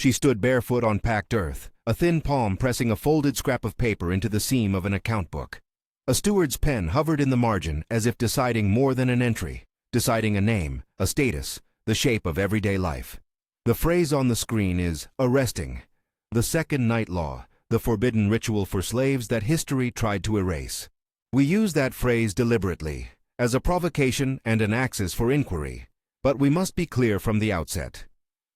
She stood barefoot on packed earth, a thin palm pressing a folded scrap of paper into the seam of an account book. A steward's pen hovered in the margin as if deciding more than an entry, deciding a name, a status, the shape of everyday life. The phrase on the screen is arresting, the second night law, the forbidden ritual for slaves that history tried to erase. We use that phrase deliberately, as a provocation and an axis for inquiry, but we must be clear from the outset.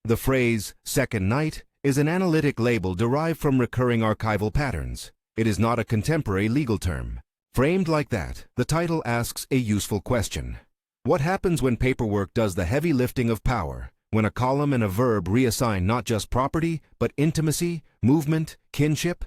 The phrase second night is an analytic label derived from recurring archival patterns. It is not a contemporary legal term. Framed like that, the title asks a useful question. What happens when paperwork does the heavy lifting of power, when a column and a verb reassign not just property, but intimacy, movement, kinship?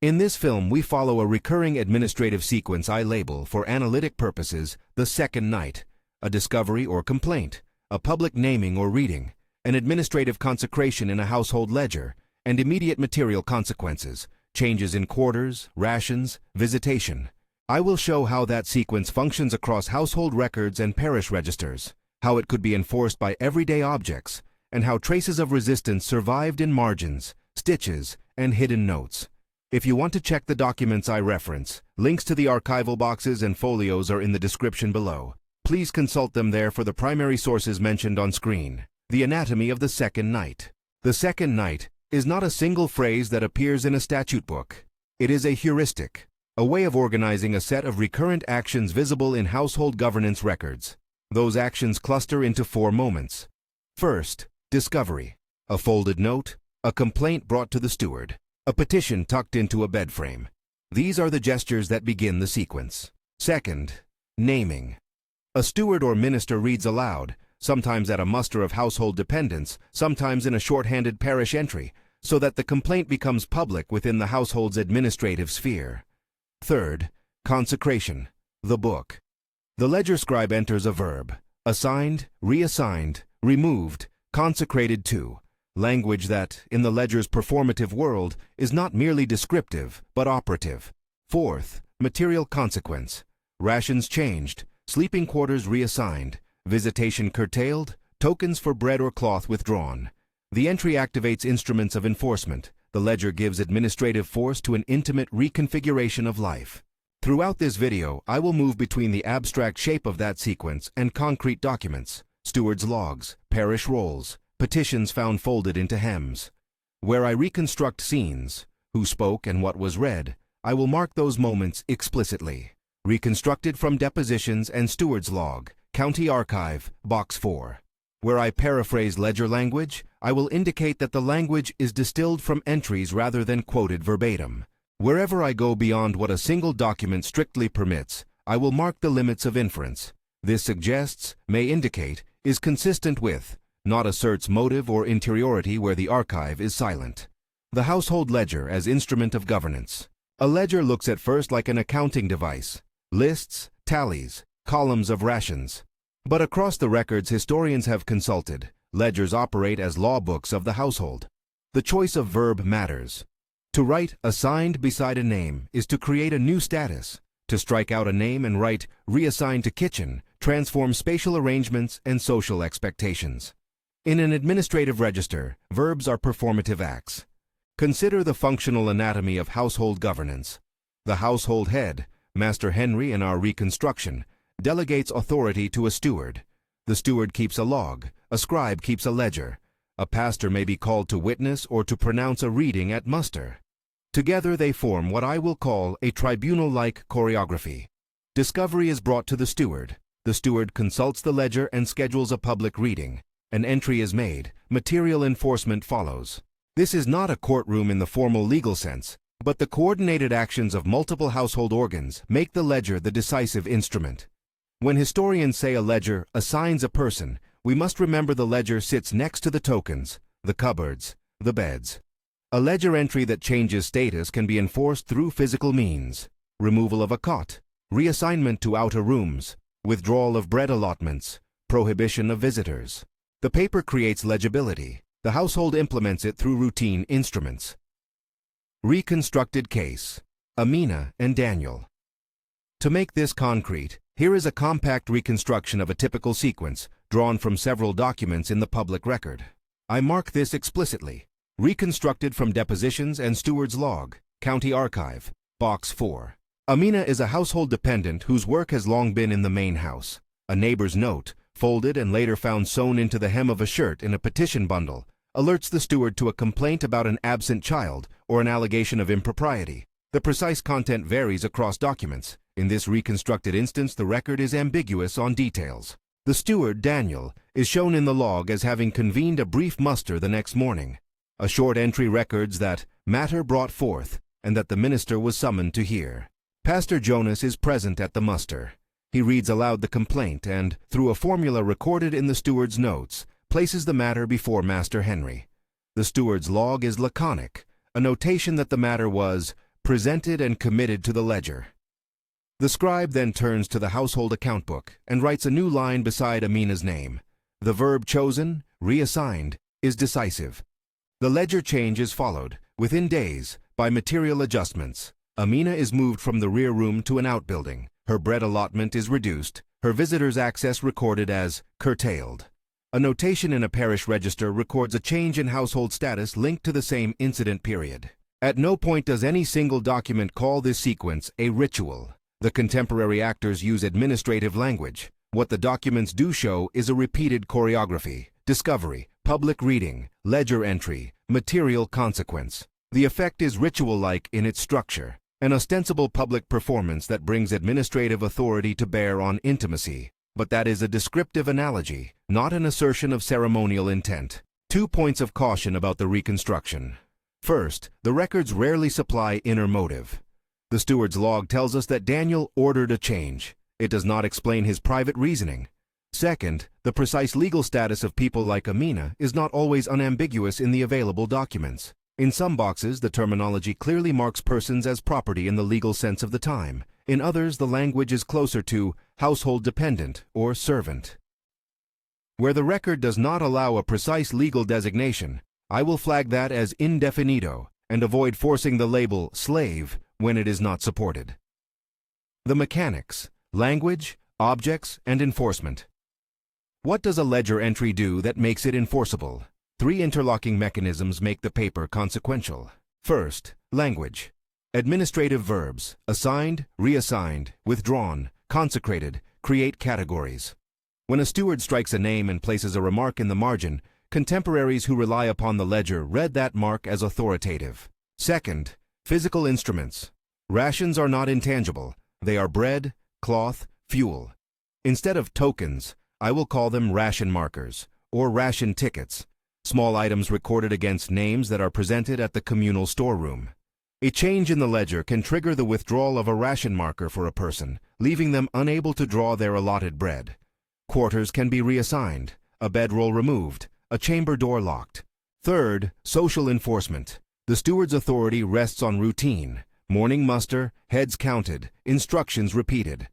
In this film, we follow a recurring administrative sequence I label, for analytic purposes, the second night, a discovery or complaint, a public naming or reading, an administrative consecration in a household ledger, and immediate material consequences, changes in quarters, rations, visitation. I will show how that sequence functions across household records and parish registers, how it could be enforced by everyday objects, and how traces of resistance survived in margins, stitches, and hidden notes. If you want to check the documents I reference, links to the archival boxes and folios are in the description below. Please consult them there for the primary sources mentioned on screen. The anatomy of the second night. The second night is not a single phrase that appears in a statute book. It is a heuristic, a way of organizing a set of recurrent actions visible in household governance records. Those actions cluster into 4 moments. First, discovery. A folded note, a complaint brought to the steward, a petition tucked into a bed frame. These are the gestures that begin the sequence. Second, naming. A steward or minister reads aloud, sometimes at a muster of household dependents, sometimes in a shorthanded parish entry, so that the complaint becomes public within the household's administrative sphere. Third, consecration, the book. The ledger scribe enters a verb, assigned, reassigned, removed, consecrated to, language that, in the ledger's performative world, is not merely descriptive, but operative. Fourth, material consequence, rations changed, sleeping quarters reassigned, visitation curtailed, tokens for bread or cloth withdrawn. The entry activates instruments of enforcement. The ledger gives administrative force to an intimate reconfiguration of life. Throughout this video, I will move between the abstract shape of that sequence and concrete documents, steward's logs, parish rolls, petitions found folded into hems. Where I reconstruct scenes, who spoke and what was read, I will mark those moments explicitly. Reconstructed from depositions and steward's log, County Archive, Box 4. Where I paraphrase ledger language, I will indicate that the language is distilled from entries rather than quoted verbatim. Wherever I go beyond what a single document strictly permits, I will mark the limits of inference. This suggests, may indicate, is consistent with, not asserts motive or interiority where the archive is silent. The household ledger as instrument of governance. A ledger looks at first like an accounting device. Lists, tallies, columns of rations. But across the records historians have consulted, ledgers operate as law books of the household. The choice of verb matters. To write assigned beside a name is to create a new status. To strike out a name and write reassigned to kitchen transforms spatial arrangements and social expectations. In an administrative register, verbs are performative acts. Consider the functional anatomy of household governance. The household head, Master Henry in our reconstruction, delegates authority to a steward. The steward keeps a log, a scribe keeps a ledger. A pastor may be called to witness or to pronounce a reading at muster. Together they form what I will call a tribunal-like choreography. Discovery is brought to the steward. The steward consults the ledger and schedules a public reading. An entry is made. Material enforcement follows. This is not a courtroom in the formal legal sense, but the coordinated actions of multiple household organs make the ledger the decisive instrument. When historians say a ledger assigns a person, we must remember the ledger sits next to the tokens, the cupboards, the beds. A ledger entry that changes status can be enforced through physical means: removal of a cot, reassignment to outer rooms, withdrawal of bread allotments, prohibition of visitors. The paper creates legibility. The household implements it through routine instruments. Reconstructed case: Amina and Daniel. To make this concrete, here is a compact reconstruction of a typical sequence drawn from several documents in the public record. I mark this explicitly. Reconstructed from depositions and steward's log, County Archive, Box 4. Amina is a household dependent whose work has long been in the main house. A neighbor's note, folded and later found sewn into the hem of a shirt in a petition bundle, alerts the steward to a complaint about an absent child or an allegation of impropriety. The precise content varies across documents. In this reconstructed instance, the record is ambiguous on details. The steward, Daniel, is shown in the log as having convened a brief muster the next morning. A short entry records that matter brought forth and that the minister was summoned to hear. Pastor Jonas is present at the muster. He reads aloud the complaint and, through a formula recorded in the steward's notes, places the matter before Master Henry. The steward's log is laconic, a notation that the matter was presented and committed to the ledger. The scribe then turns to the household account book and writes a new line beside Amina's name. The verb chosen, reassigned, is decisive. The ledger change is followed, within days, by material adjustments. Amina is moved from the rear room to an outbuilding. Her bread allotment is reduced, her visitors' access recorded as curtailed. A notation in a parish register records a change in household status linked to the same incident period. At no point does any single document call this sequence a ritual. The contemporary actors use administrative language. What the documents do show is a repeated choreography, discovery, public reading, ledger entry, material consequence. The effect is ritual-like in its structure, an ostensible public performance that brings administrative authority to bear on intimacy. But that is a descriptive analogy, not an assertion of ceremonial intent. 2 points of caution about the reconstruction. First, the records rarely supply inner motive. The steward's log tells us that Daniel ordered a change. It does not explain his private reasoning. Second, the precise legal status of people like Amina is not always unambiguous in the available documents. In some boxes, the terminology clearly marks persons as property in the legal sense of the time. In others, the language is closer to household dependent or servant. Where the record does not allow a precise legal designation, I will flag that as indefinito and avoid forcing the label slave when it is not supported. The mechanics, language, objects, and enforcement. What does a ledger entry do that makes it enforceable? 3 interlocking mechanisms make the paper consequential. First, language. Administrative verbs, assigned, reassigned, withdrawn, consecrated, create categories. When a steward strikes a name and places a remark in the margin, contemporaries who rely upon the ledger read that mark as authoritative. Second, physical instruments. Rations are not intangible. They are bread, cloth, fuel. Instead of tokens, I will call them ration markers, or ration tickets, small items recorded against names that are presented at the communal storeroom. A change in the ledger can trigger the withdrawal of a ration marker for a person, leaving them unable to draw their allotted bread. Quarters can be reassigned, a bedroll removed, a chamber door locked. Third, social enforcement. The steward's authority rests on routine, morning muster, heads counted, instructions repeated.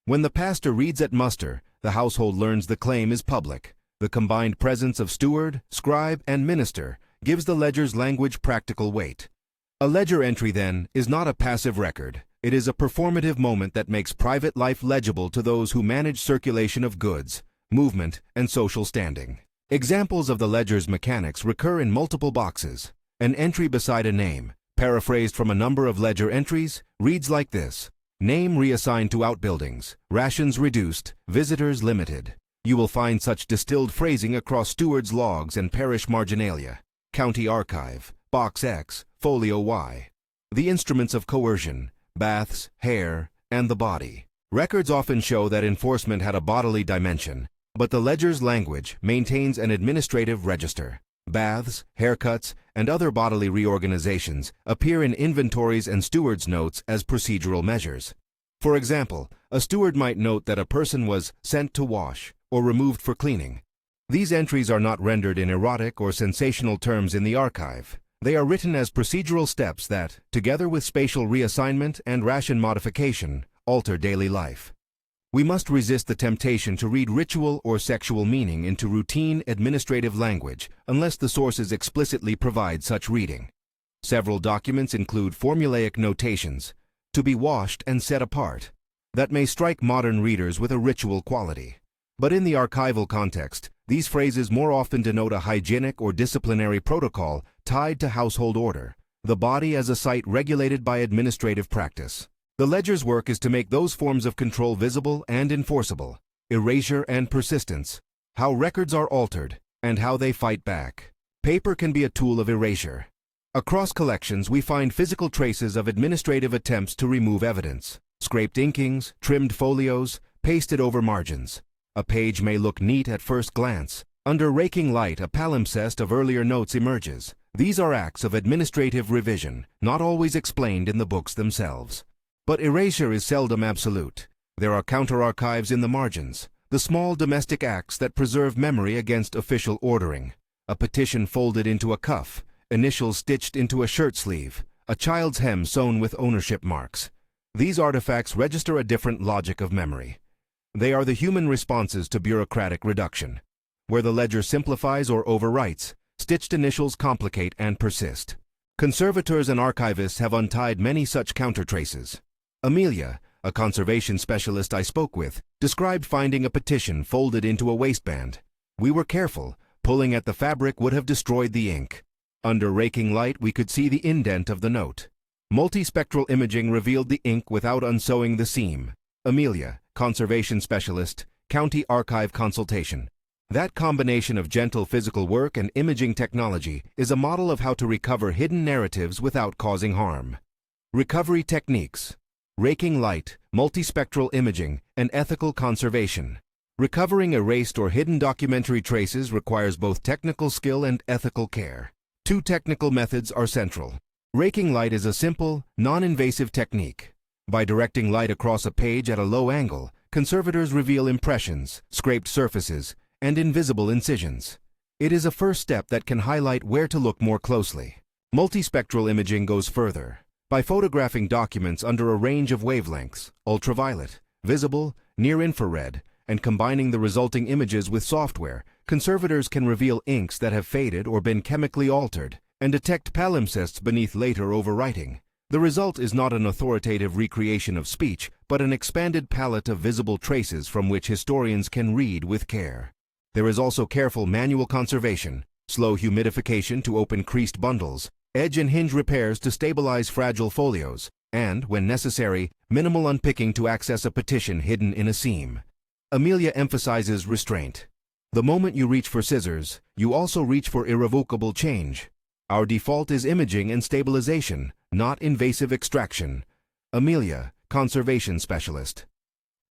When the pastor reads at muster, the household learns the claim is public. The combined presence of steward, scribe, and minister gives the ledger's language practical weight. A ledger entry, then, is not a passive record. It is a performative moment that makes private life legible to those who manage circulation of goods, movement, and social standing. Examples of the ledger's mechanics recur in multiple boxes. An entry beside a name, paraphrased from a number of ledger entries, reads like this: name reassigned to outbuildings, rations reduced, visitors limited. You will find such distilled phrasing across steward's logs and parish marginalia. County Archive, Box X, Folio Y. The instruments of coercion, baths, hair, and the body. Records often show that enforcement had a bodily dimension, but the ledger's language maintains an administrative register. Baths, haircuts, and other bodily reorganizations appear in inventories and steward's notes as procedural measures. For example, a steward might note that a person was sent to wash or removed for cleaning. These entries are not rendered in erotic or sensational terms in the archive. They are written as procedural steps that, together with spatial reassignment and ration modification, alter daily life. We must resist the temptation to read ritual or sexual meaning into routine administrative language unless the sources explicitly provide such reading. Several documents include formulaic notations, to be washed and set apart, that may strike modern readers with a ritual quality. But in the archival context, These phrases more often denote a hygienic or disciplinary protocol tied to household order, the body as a site regulated by administrative practice. The ledger's work is to make those forms of control visible and enforceable, erasure and persistence, how records are altered, and how they fight back. Paper can be a tool of erasure. Across collections, we find physical traces of administrative attempts to remove evidence. Scraped inkings, trimmed folios, pasted over margins. A page may look neat at first glance. Under raking light, a palimpsest of earlier notes emerges. These are acts of administrative revision, not always explained in the books themselves. But erasure is seldom absolute. There are counter-archives in the margins, the small domestic acts that preserve memory against official ordering. A petition folded into a cuff, initials stitched into a shirt sleeve, a child's hem sewn with ownership marks. These artifacts register a different logic of memory. They are the human responses to bureaucratic reduction. Where the ledger simplifies or overwrites, stitched initials complicate and persist. Conservators and archivists have untied many such countertraces. Amelia, a conservation specialist I spoke with, described finding a petition folded into a waistband. We were careful. Pulling at the fabric would have destroyed the ink. Under raking light, we could see the indent of the note. Multispectral imaging revealed the ink without unsewing the seam. Amelia, conservation specialist, county archive consultation. That combination of gentle physical work and imaging technology is a model of how to recover hidden narratives without causing harm. Recovery techniques: raking light, multispectral imaging, and ethical conservation. Recovering erased or hidden documentary traces requires both technical skill and ethical care. Two technical methods are central. Raking light is a simple, non-invasive technique. By directing light across a page at a low angle, conservators reveal impressions, scraped surfaces, and invisible incisions. It is a first step that can highlight where to look more closely. Multispectral imaging goes further. By photographing documents under a range of wavelengths, ultraviolet, visible, near-infrared, and combining the resulting images with software, conservators can reveal inks that have faded or been chemically altered, and detect palimpsests beneath later overwriting. The result is not an authoritative recreation of speech, but an expanded palette of visible traces from which historians can read with care. There is also careful manual conservation, slow humidification to open creased bundles, edge and hinge repairs to stabilize fragile folios, and, when necessary, minimal unpicking to access a petition hidden in a seam. Amelia emphasizes restraint. The moment you reach for scissors, you also reach for irrevocable change. Our default is imaging and stabilization, not invasive extraction. Amelia, conservation specialist.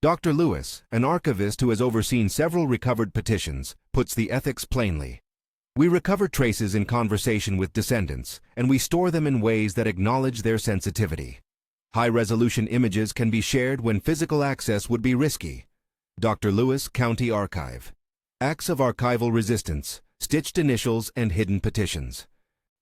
Dr. Lewis, an archivist who has overseen several recovered petitions, puts the ethics plainly. We recover traces in conversation with descendants, and we store them in ways that acknowledge their sensitivity. High-resolution images can be shared when physical access would be risky. Dr. Lewis, County Archive. Acts of archival resistance, stitched initials, and hidden petitions.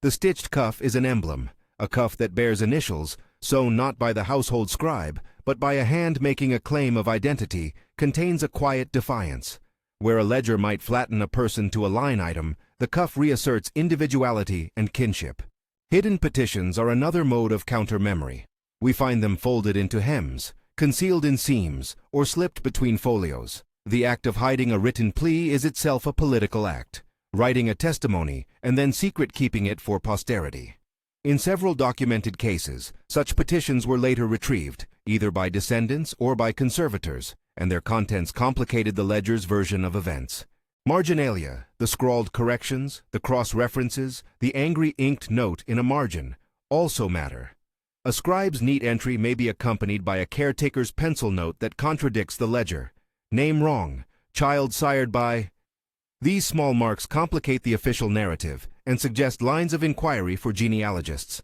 The stitched cuff is an emblem, a cuff that bears initials, sewn not by the household scribe, but by a hand making a claim of identity, contains a quiet defiance. Where a ledger might flatten a person to a line item, the cuff reasserts individuality and kinship. Hidden petitions are another mode of counter-memory. We find them folded into hems, concealed in seams, or slipped between folios. The act of hiding a written plea is itself a political act, writing a testimony and then secret-keeping it for posterity. In several documented cases, such petitions were later retrieved, either by descendants or by conservators, and their contents complicated the ledger's version of events. Marginalia, the scrawled corrections, the cross-references, the angry inked note in a margin, also matter. A scribe's neat entry may be accompanied by a caretaker's pencil note that contradicts the ledger. Name wrong, child sired by... These small marks complicate the official narrative and suggest lines of inquiry for genealogists.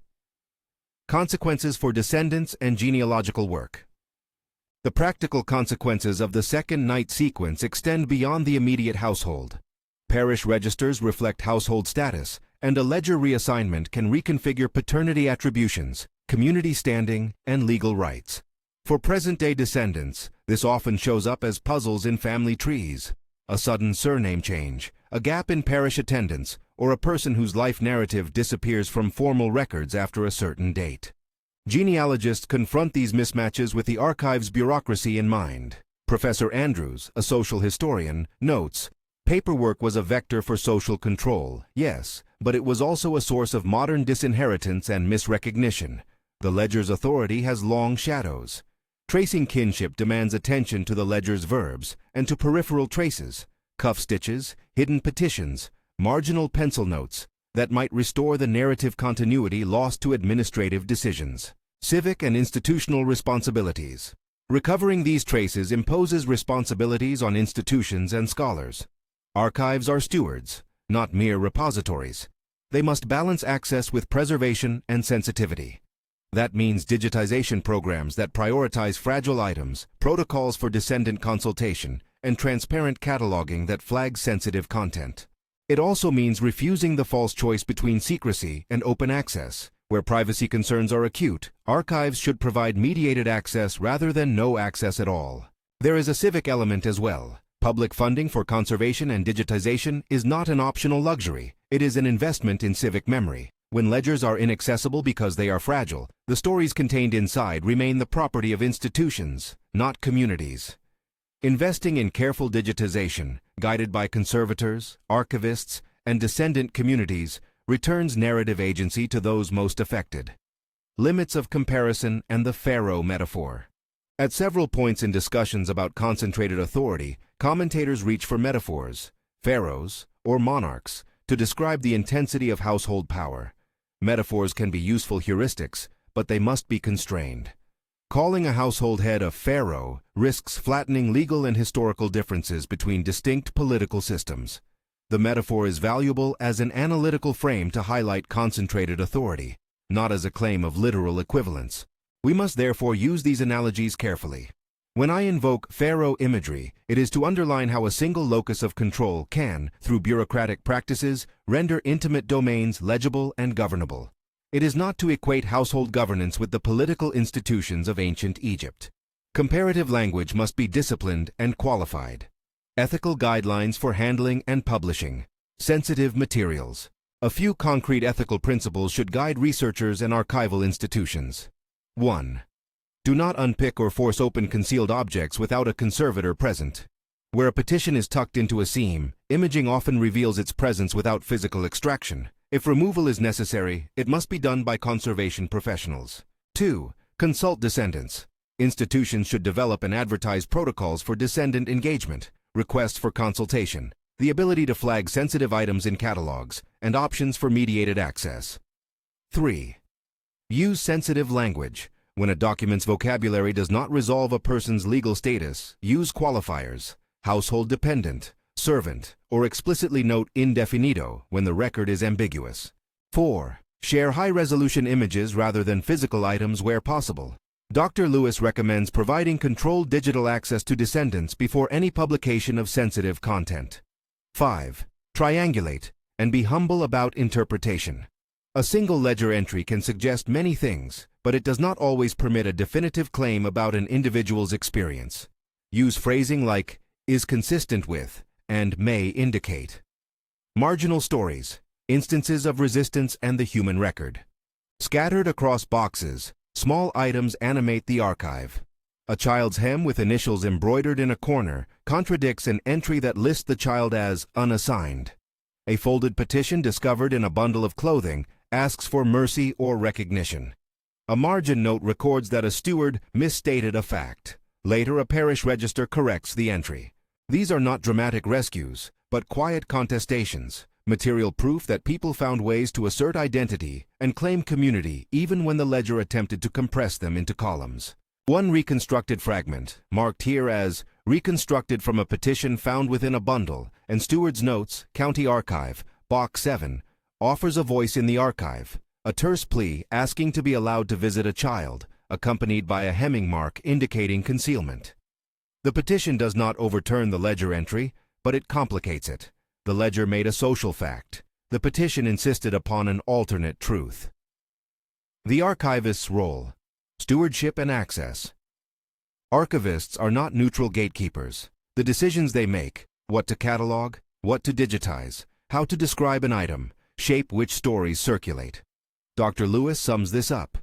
Consequences for descendants and genealogical work. The practical consequences of the second night sequence extend beyond the immediate household. Parish registers reflect household status, and a ledger reassignment can reconfigure paternity attributions, community standing, and legal rights. For present-day descendants, this often shows up as puzzles in family trees. A sudden surname change, a gap in parish attendance, or a person whose life narrative disappears from formal records after a certain date. Genealogists confront these mismatches with the archive's bureaucracy in mind. Professor Andrews, a social historian, notes, Paperwork was a vector for social control, yes, but it was also a source of modern disinheritance and misrecognition. The ledger's authority has long shadows. Tracing kinship demands attention to the ledger's verbs and to peripheral traces, cuff stitches, hidden petitions, marginal pencil notes that might restore the narrative continuity lost to administrative decisions. Civic and institutional responsibilities. Recovering these traces imposes responsibilities on institutions and scholars. Archives are stewards, not mere repositories. They must balance access with preservation and sensitivity. That means digitization programs that prioritize fragile items, protocols for descendant consultation, and transparent cataloging that flags sensitive content. It also means refusing the false choice between secrecy and open access. Where privacy concerns are acute, archives should provide mediated access rather than no access at all. There is a civic element as well. Public funding for conservation and digitization is not an optional luxury. It is an investment in civic memory. When ledgers are inaccessible because they are fragile, the stories contained inside remain the property of institutions, not communities. Investing in careful digitization, guided by conservators, archivists, and descendant communities, returns narrative agency to those most affected. Limits of comparison and the pharaoh metaphor. At several points in discussions about concentrated authority, commentators reach for metaphors, pharaohs, or monarchs, to describe the intensity of household power. Metaphors can be useful heuristics, but they must be constrained. Calling a household head a pharaoh risks flattening legal and historical differences between distinct political systems. The metaphor is valuable as an analytical frame to highlight concentrated authority, not as a claim of literal equivalence. We must therefore use these analogies carefully. When I invoke pharaoh imagery, it is to underline how a single locus of control can, through bureaucratic practices, render intimate domains legible and governable. It is not to equate household governance with the political institutions of ancient Egypt. Comparative language must be disciplined and qualified. Ethical guidelines for handling and publishing. Sensitive materials. A few concrete ethical principles should guide researchers and archival institutions. 1. Do not unpick or force open concealed objects without a conservator present. Where a petition is tucked into a seam, imaging often reveals its presence without physical extraction. If removal is necessary, it must be done by conservation professionals. 2. Consult descendants. Institutions should develop and advertise protocols for descendant engagement, requests for consultation, the ability to flag sensitive items in catalogs, and options for mediated access. 3. Use sensitive language. When a document's vocabulary does not resolve a person's legal status, use qualifiers, household dependent, servant, or explicitly note indefinido when the record is ambiguous. 4. Share high-resolution images rather than physical items where possible. Dr. Lewis recommends providing controlled digital access to descendants before any publication of sensitive content. 5. Triangulate and be humble about interpretation. A single ledger entry can suggest many things, but it does not always permit a definitive claim about an individual's experience. Use phrasing like is consistent with and may indicate. Marginal stories, instances of resistance and the human record. Scattered across boxes, small items animate the archive. A child's hem with initials embroidered in a corner contradicts an entry that lists the child as unassigned. A folded petition discovered in a bundle of clothing asks for mercy or recognition. A margin note records that a steward misstated a fact. Later, a parish register corrects the entry. These are not dramatic rescues, but quiet contestations, material proof that people found ways to assert identity and claim community even when the ledger attempted to compress them into columns. One reconstructed fragment, marked here as reconstructed from a petition found within a bundle, and Steward's Notes, County Archive, Box 7, offers a voice in the archive, a terse plea asking to be allowed to visit a child, accompanied by a hemming mark indicating concealment. The petition does not overturn the ledger entry, but it complicates it. The ledger made a social fact. The petition insisted upon an alternate truth. The archivist's role. Stewardship and access. Archivists are not neutral gatekeepers. The decisions they make, what to catalog, what to digitize, how to describe an item, shape which stories circulate. Dr. Lewis sums this up.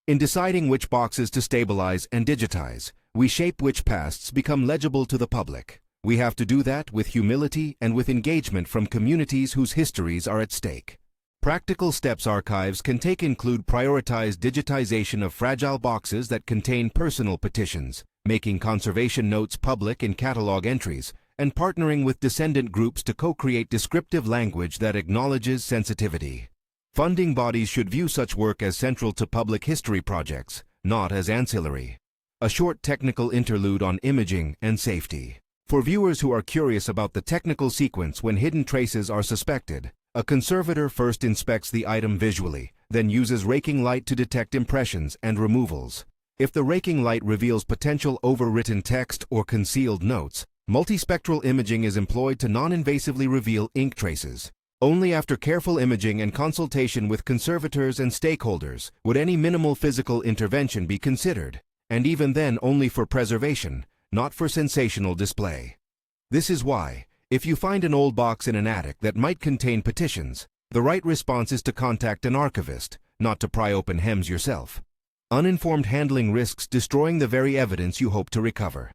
In deciding which boxes to stabilize and digitize, we shape which pasts become legible to the public. We have to do that with humility and with engagement from communities whose histories are at stake. Practical steps archives can take include prioritized digitization of fragile boxes that contain personal petitions, making conservation notes public in catalog entries, and partnering with descendant groups to co-create descriptive language that acknowledges sensitivity. Funding bodies should view such work as central to public history projects, not as ancillary. A short technical interlude on imaging and safety. For viewers who are curious about the technical sequence when hidden traces are suspected, a conservator first inspects the item visually, then uses raking light to detect impressions and removals. If the raking light reveals potential overwritten text or concealed notes, multispectral imaging is employed to non-invasively reveal ink traces. Only after careful imaging and consultation with conservators and stakeholders would any minimal physical intervention be considered, and even then only for preservation, not for sensational display. This is why, if you find an old box in an attic that might contain petitions, the right response is to contact an archivist, not to pry open hems yourself. Uninformed handling risks destroying the very evidence you hope to recover.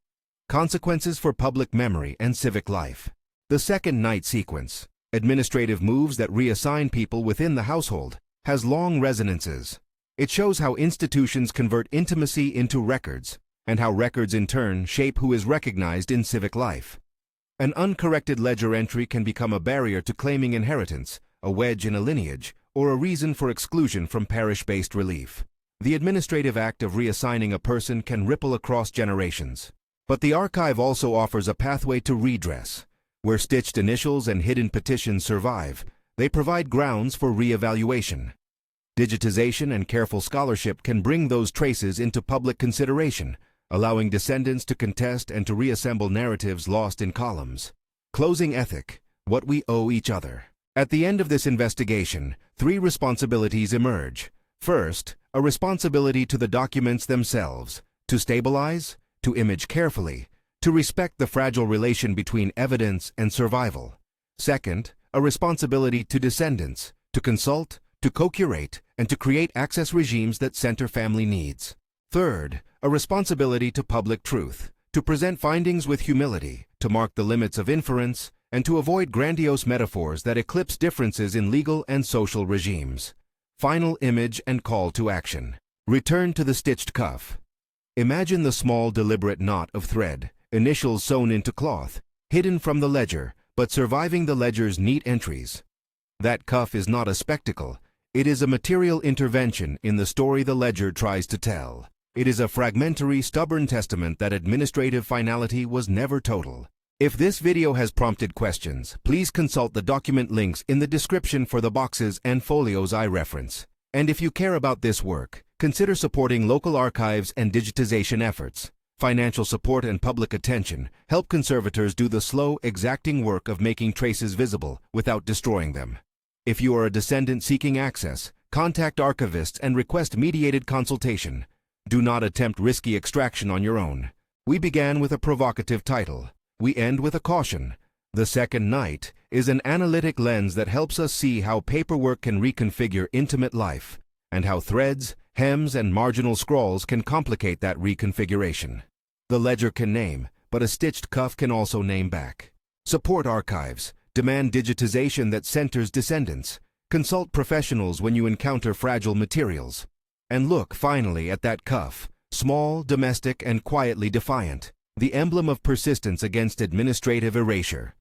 Consequences for public memory and civic life. The second night sequence, administrative moves that reassign people within the household, has long resonances. It shows how institutions convert intimacy into records, and how records in turn shape who is recognized in civic life. An uncorrected ledger entry can become a barrier to claiming inheritance, a wedge in a lineage, or a reason for exclusion from parish-based relief. The administrative act of reassigning a person can ripple across generations. But the archive also offers a pathway to redress. Where stitched initials and hidden petitions survive, they provide grounds for re-evaluation. Digitization and careful scholarship can bring those traces into public consideration, allowing descendants to contest and to reassemble narratives lost in columns. Closing ethic, what we owe each other. At the end of this investigation, 3 responsibilities emerge. First, a responsibility to the documents themselves, to stabilize, to image carefully, to respect the fragile relation between evidence and survival. Second, a responsibility to descendants, to consult, to co-curate, and to create access regimes that center family needs. Third, a responsibility to public truth, to present findings with humility, to mark the limits of inference, and to avoid grandiose metaphors that eclipse differences in legal and social regimes. Final image and call to action. Return to the stitched cuff. Imagine the small, deliberate knot of thread, initials sewn into cloth, hidden from the ledger, but surviving the ledger's neat entries. That cuff is not a spectacle. It is a material intervention in the story the ledger tries to tell. It is a fragmentary, stubborn testament that administrative finality was never total. If this video has prompted questions, please consult the document links in the description for the boxes and folios I reference. And if you care about this work, consider supporting local archives and digitization efforts. Financial support and public attention help conservators do the slow, exacting work of making traces visible without destroying them. If you are a descendant seeking access, contact archivists and request mediated consultation. Do not attempt risky extraction on your own. We began with a provocative title. We end with a caution. The second night is an analytic lens that helps us see how paperwork can reconfigure intimate life, and how threads, hems, and marginal scrawls can complicate that reconfiguration. The ledger can name, but a stitched cuff can also name back. Support archives. Demand digitization that centers descendants. Consult professionals when you encounter fragile materials. And look, finally, at that cuff. Small, domestic, and quietly defiant. The emblem of persistence against administrative erasure.